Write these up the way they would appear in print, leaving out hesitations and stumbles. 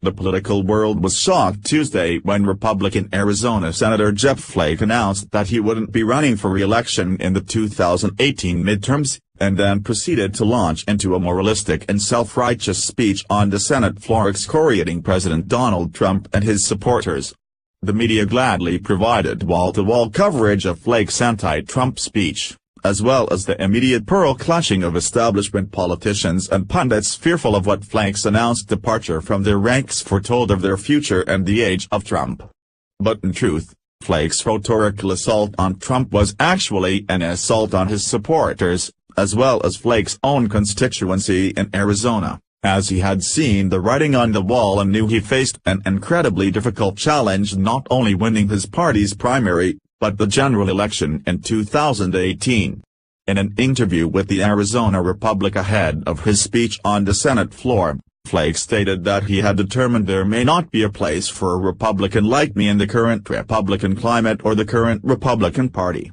The political world was shocked Tuesday when Republican Arizona Senator Jeff Flake announced that he wouldn't be running for re-election in the 2018 midterms, and then proceeded to launch into a moralistic and self-righteous speech on the Senate floor excoriating President Donald Trump and his supporters. The media gladly provided wall-to-wall coverage of Flake's anti-Trump speech, as well as the immediate pearl-clutching of establishment politicians and pundits fearful of what Flake's announced departure from their ranks foretold of their future and the age of Trump. But in truth, Flake's rhetorical assault on Trump was actually an assault on his supporters, as well as Flake's own constituency in Arizona, as he had seen the writing on the wall and knew he faced an incredibly difficult challenge, not only winning his party's primary, but the general election in 2018. In an interview with the Arizona Republic ahead of his speech on the Senate floor, Flake stated that he had determined there may not be a place for a Republican like me in the current Republican climate or the current Republican Party.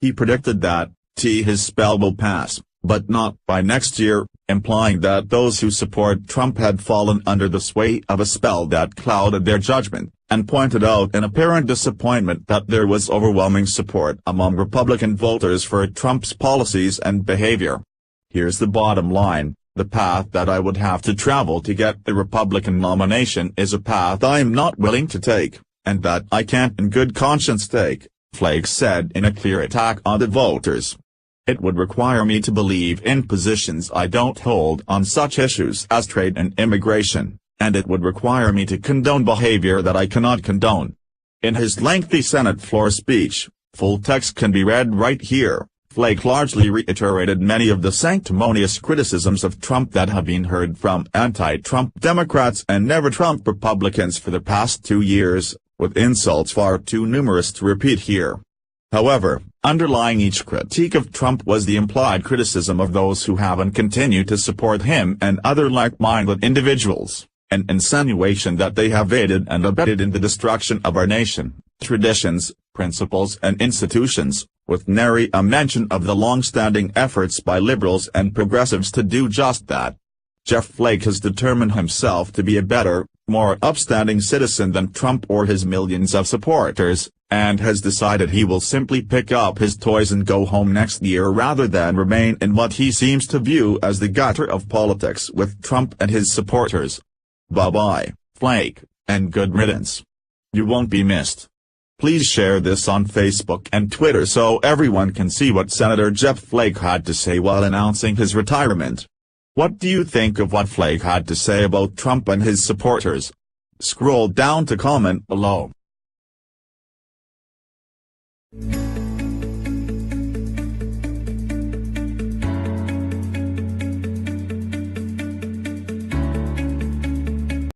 He predicted that his spell will pass, but not by next year, implying that those who support Trump had fallen under the sway of a spell that clouded their judgment, and pointed out in apparent disappointment that there was overwhelming support among Republican voters for Trump's policies and behavior. Here's the bottom line: the path that I would have to travel to get the Republican nomination is a path I'm not willing to take, and that I can't in good conscience take, Flake said in a clear attack on the voters. It would require me to believe in positions I don't hold on such issues as trade and immigration, and it would require me to condone behavior that I cannot condone. In his lengthy Senate floor speech, full text can be read right here, Flake largely reiterated many of the sanctimonious criticisms of Trump that have been heard from anti-Trump Democrats and never-Trump Republicans for the past 2 years, with insults far too numerous to repeat here. However, underlying each critique of Trump was the implied criticism of those who have and continue to support him and other like-minded individuals, an insinuation that they have aided and abetted in the destruction of our nation, traditions, principles and institutions, with nary a mention of the long-standing efforts by liberals and progressives to do just that. Jeff Flake has determined himself to be a better, more upstanding citizen than Trump or his millions of supporters, and has decided he will simply pick up his toys and go home next year rather than remain in what he seems to view as the gutter of politics with Trump and his supporters. Bye-bye, Flake, and good riddance. You won't be missed. Please share this on Facebook and Twitter so everyone can see what Senator Jeff Flake had to say while announcing his retirement. What do you think of what Flake had to say about Trump and his supporters? Scroll down to comment below.